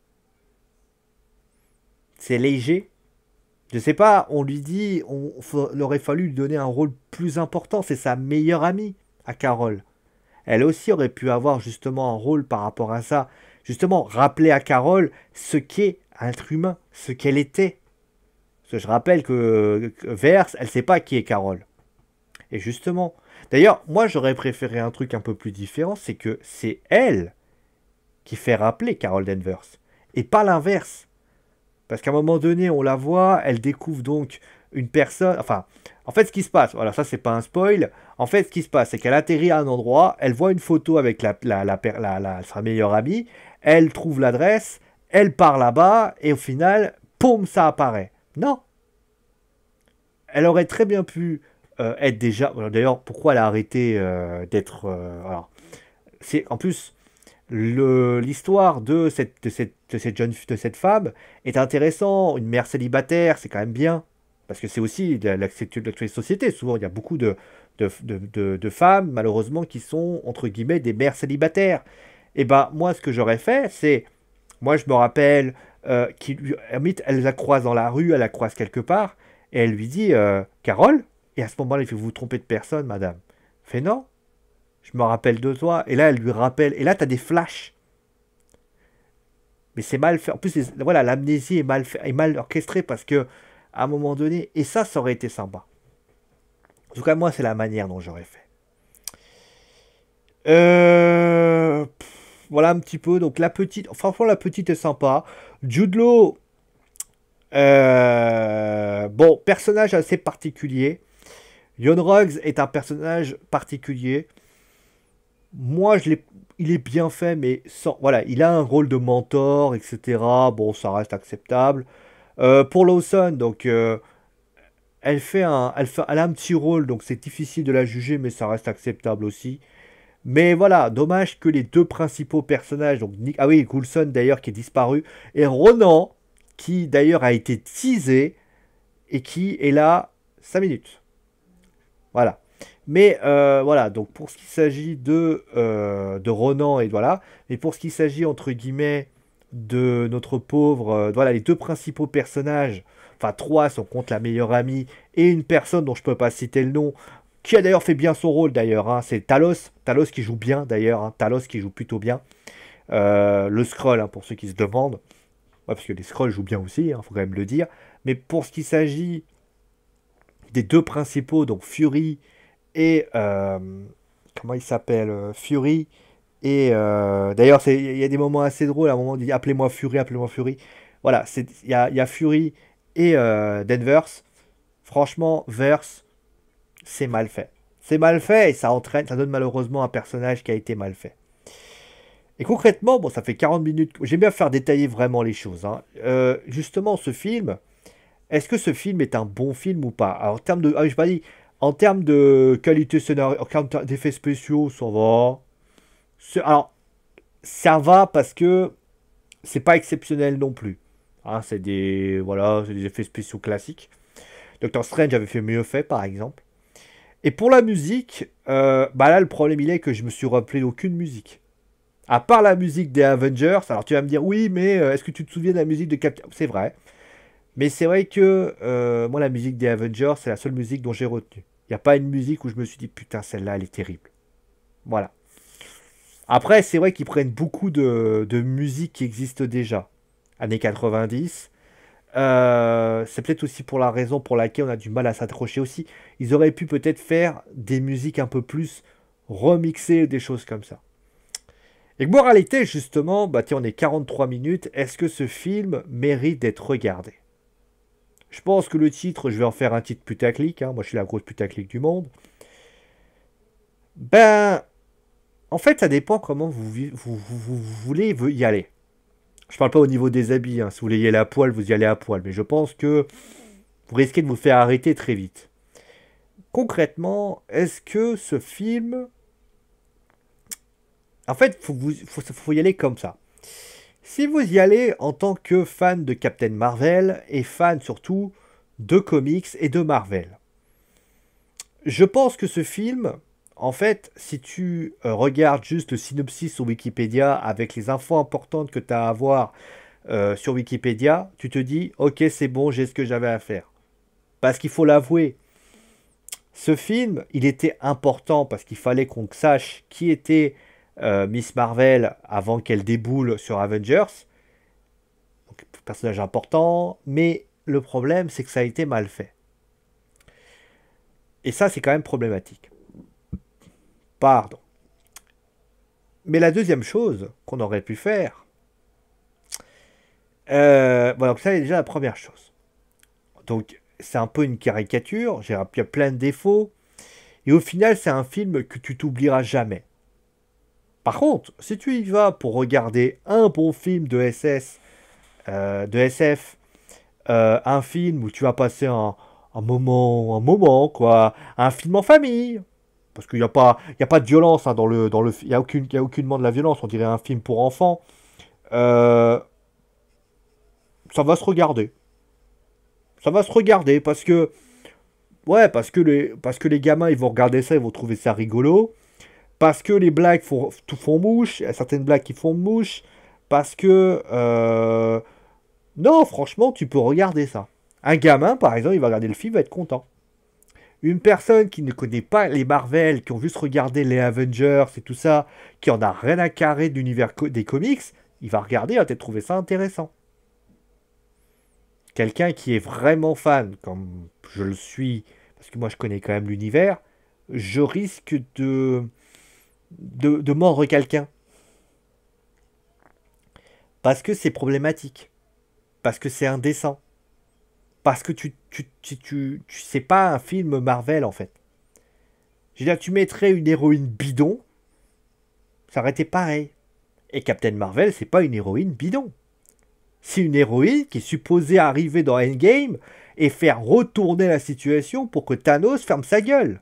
C'est léger. Je sais pas, on lui dit, il aurait fallu lui donner un rôle plus important. C'est sa meilleure amie à Carole. Elle aussi aurait pu avoir justement un rôle par rapport à ça. Justement, rappeler à Carole ce qu'est un être humain, ce qu'elle était. Parce que je rappelle que Verse, elle ne sait pas qui est Carole. Et justement, D'ailleurs, moi j'aurais préféré un truc un peu plus différent, c'est que c'est elle qui fait rappeler Carol Danvers, et pas l'inverse. Parce qu'à un moment donné, on la voit, elle découvre donc une personne. Enfin, en fait, ce qui se passe, voilà, ça c'est pas un spoil. En fait, ce qui se passe, c'est qu'elle atterrit à un endroit, elle voit une photo avec sa meilleure amie, elle trouve l'adresse, elle part là-bas, et au final, poum, ça apparaît. Non, elle aurait très bien pu être déjà. D'ailleurs, pourquoi elle a arrêté d'être. Alors, c'est en plus l'histoire de cette femme est intéressant. Une mère célibataire, c'est quand même bien. Parce que c'est aussi l'actuelle société. Souvent, il y a beaucoup de femmes, malheureusement, qui sont, entre guillemets, des mères célibataires. Et ben, moi, ce que j'aurais fait, c'est. Moi, je me rappelle, elle la croise dans la rue, elle la croise quelque part, et elle lui dit Carole. Et à ce moment-là, il fait vous vous trompez de personne, madame. Elle fait non, je me rappelle de toi. Et là, elle lui rappelle. Et là, tu as des flashs. Mais c'est mal fait. En plus, voilà, l'amnésie est mal, est mal orchestrée parce que, à un moment donné, et ça aurait été sympa. En tout cas, moi, c'est la manière dont j'aurais fait. Voilà un petit peu. Donc, la petite, franchement, la petite est sympa. Jude Law, bon, personnage assez particulier. Young Ruggs est un personnage particulier. Moi, il est bien fait, mais sans, voilà, il a un rôle de mentor, etc. Bon, ça reste acceptable. Pour Lawson, donc, elle a un petit rôle, donc c'est difficile de la juger, mais ça reste acceptable aussi. Mais voilà, dommage que les deux principaux personnages, donc ah oui, Coulson d'ailleurs qui est disparu, et Ronan, qui d'ailleurs a été teasé, et qui est là 5 minutes. Voilà. Mais voilà, donc pour ce qui s'agit de Ronan, et voilà, mais pour ce qui s'agit entre guillemets de notre pauvre, voilà, les deux principaux personnages, enfin trois si on compte la meilleure amie, et une personne dont je peux pas citer le nom, qui a d'ailleurs fait bien son rôle d'ailleurs, hein, c'est Talos, Talos qui joue bien d'ailleurs, hein, Talos qui joue plutôt bien, le Skrull, hein, pour ceux qui se demandent, ouais, parce que les Skrulls jouent bien aussi, hein, faut quand même le dire, mais pour ce qui s'agit des deux principaux, donc Fury et comment il s'appelle Fury et d'ailleurs il y a des moments assez drôles, à un moment il dit appelez-moi Fury, appelez-moi Fury. Voilà, il y a Fury et Danvers. Franchement, Verse, c'est mal fait. C'est mal fait et ça entraîne, ça donne malheureusement un personnage qui a été mal fait. Et concrètement, bon, ça fait 40 minutes. J'aime bien faire détailler vraiment les choses, hein. Justement, ce film, est-ce que ce film est un bon film ou pas? Alors, en termes de, je pas dit, en termes de qualité scénario, en termes d'effets spéciaux, ça va. Alors, ça va parce que c'est pas exceptionnel non plus. Hein, c'est des, voilà, c'est des effets spéciaux classiques. Doctor Strange avait fait mieux fait, par exemple. Et pour la musique, bah là, le problème il est que je me suis rappelé d'aucune musique. À part la musique des Avengers, alors tu vas me dire, oui, mais est-ce que tu te souviens de la musique de Captain... C'est vrai. Mais c'est vrai que moi, la musique des Avengers, c'est la seule musique dont j'ai retenu. Il n'y a pas une musique où je me suis dit, putain, celle-là, elle est terrible. Voilà. Après, c'est vrai qu'ils prennent beaucoup de musique qui existe déjà. Années 90. C'est peut-être aussi pour la raison pour laquelle on a du mal à s'accrocher aussi. Ils auraient pu peut-être faire des musiques un peu plus remixées, des choses comme ça. Et moralité, justement, bah tiens, on est 43 minutes. Est-ce que ce film mérite d'être regardé? Je pense que le titre, je vais en faire un titre putaclic, hein. Moi, je suis la grosse putaclic du monde. Ben, en fait, ça dépend comment vous voulez y aller. Je parle pas au niveau des habits, hein. Si vous voulez y aller à poil, vous y allez à poil. Mais je pense que vous risquez de vous faire arrêter très vite. Concrètement, est-ce que ce film... En fait, faut y aller comme ça. Si vous y allez en tant que fan de Captain Marvel et fan surtout de comics et de Marvel, je pense que ce film, en fait, si tu regardes juste le synopsis sur Wikipédia avec les infos importantes que tu as à voir sur Wikipédia, tu te dis, ok, c'est bon, j'ai ce que j'avais à faire. Parce qu'il faut l'avouer, ce film, il était important parce qu'il fallait qu'on sache qui était Miss Marvel avant qu'elle déboule sur Avengers. Donc, personnage important, mais le problème, c'est que ça a été mal fait. Et ça, c'est quand même problématique. Pardon. Mais la deuxième chose qu'on aurait pu faire, voilà, donc ça c'est déjà la première chose. Donc c'est un peu une caricature, il y a plein de défauts, et au final c'est un film que tu t'oublieras jamais. Par contre, si tu y vas pour regarder un bon film de SF, un film où tu vas passer un moment, quoi, un film en famille, parce qu'il y a pas de violence hein, il y a aucunement de la violence, on dirait un film pour enfants, euh, ça va se regarder. Ça va se regarder parce que, ouais, parce que les gamins ils vont regarder ça, ils vont trouver ça rigolo. Parce que les blagues tout font mouche, il y a certaines blagues qui font mouche, parce que... non, franchement, tu peux regarder ça. Un gamin, par exemple, il va regarder le film, il va être content. Une personne qui ne connaît pas les Marvel, qui ont juste regardé les Avengers et tout ça, qui en a rien à carrer de l'univers des comics, il va regarder, il va peut-être trouver ça intéressant. Quelqu'un qui est vraiment fan, comme je le suis, parce que moi je connais quand même l'univers, je risque de mordre quelqu'un. Parce que c'est problématique. Parce que c'est indécent. Parce que c'est pas un film Marvel en fait. Je veux dire, tu mettrais une héroïne bidon, ça aurait été pareil. Et Captain Marvel, c'est pas une héroïne bidon. C'est une héroïne qui est supposée arriver dans Endgame et faire retourner la situation pour que Thanos ferme sa gueule.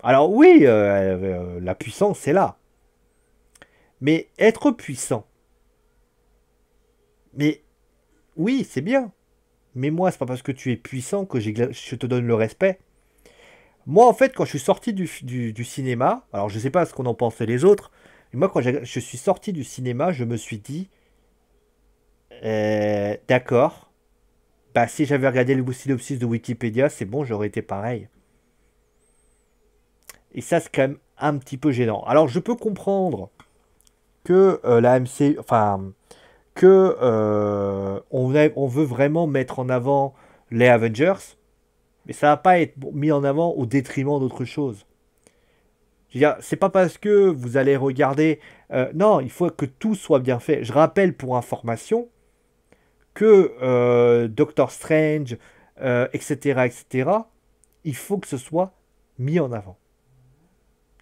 Alors oui, la puissance c'est là. Mais être puissant, mais oui, c'est bien. Mais moi, c'est pas parce que tu es puissant que je te donne le respect. Moi, en fait, quand je suis sorti du cinéma, alors je sais pas ce qu'on en pensait les autres, mais moi, quand je suis sorti du cinéma, je me suis dit, d'accord, bah si j'avais regardé le synopsis de Wikipédia, c'est bon, j'aurais été pareil. Et ça, c'est quand même un petit peu gênant. Alors, je peux comprendre que la MC, enfin, que on veut vraiment mettre en avant les Avengers, mais ça va pas être mis en avant au détriment d'autres choses. Je veux dire, c'est pas parce que vous allez regarder. Non, il faut que tout soit bien fait. Je rappelle pour information que Doctor Strange, etc., etc., il faut que ce soit mis en avant.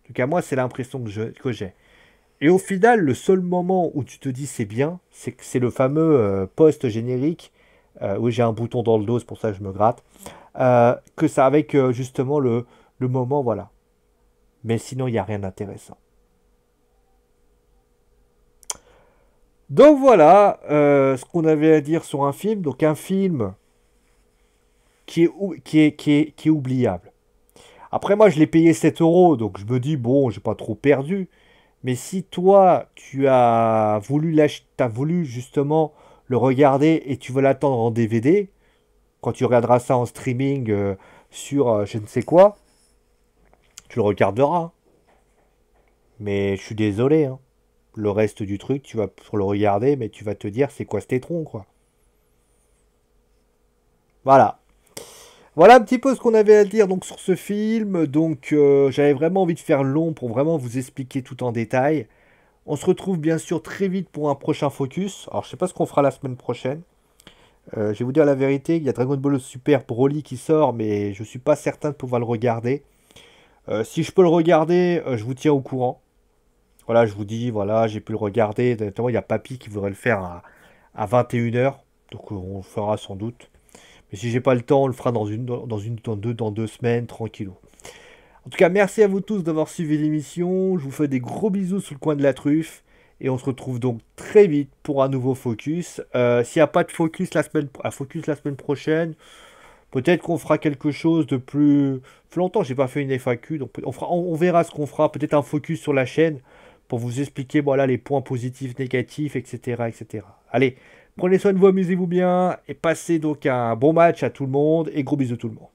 En tout cas, moi, c'est l'impression que j'ai. Et au final, le seul moment où tu te dis c'est bien, c'est le fameux post-générique, où j'ai un bouton dans le dos, c'est pour ça que je me gratte, que ça avec justement le moment, voilà. Mais sinon, il n'y a rien d'intéressant. Donc voilà ce qu'on avait à dire sur un film. Donc un film qui est oubliable. Après moi, je l'ai payé 7 euros, donc je me dis, bon, j'ai pas trop perdu. Mais si toi, t'as voulu justement le regarder et tu veux l'attendre en DVD, quand tu regarderas ça en streaming sur je ne sais quoi, tu le regarderas. Mais je suis désolé, hein. Le reste du truc, tu vas le regarder, mais tu vas te dire c'est quoi cet étron, quoi. Voilà. Voilà un petit peu ce qu'on avait à dire donc sur ce film. Donc j'avais vraiment envie de faire long pour vraiment vous expliquer tout en détail. On se retrouve bien sûr très vite pour un prochain focus. Alors je sais pas ce qu'on fera la semaine prochaine. Je vais vous dire la vérité, il y a Dragon Ball Super Broly qui sort, mais je suis pas certain de pouvoir le regarder. Si je peux le regarder, je vous tiens au courant. Voilà, je vous dis, voilà, j'ai pu le regarder. Notamment, il y a Papy qui voudrait le faire à 21 h. Donc on le fera sans doute. Mais si j'ai pas le temps, on le fera dans 2 semaines, tranquillou. En tout cas, merci à vous tous d'avoir suivi l'émission. Je vous fais des gros bisous sur le coin de la truffe. Et on se retrouve donc très vite pour un nouveau focus. S'il n'y a pas de focus la semaine prochaine, peut-être qu'on fera quelque chose de plus... Plus longtemps, j'ai pas fait une FAQ. Donc on verra ce qu'on fera. Peut-être un focus sur la chaîne pour vous expliquer voilà, les points positifs, négatifs, etc., etc. Allez, prenez soin de vous, amusez-vous bien. Et passez donc un bon match à tout le monde. Et gros bisous tout le monde.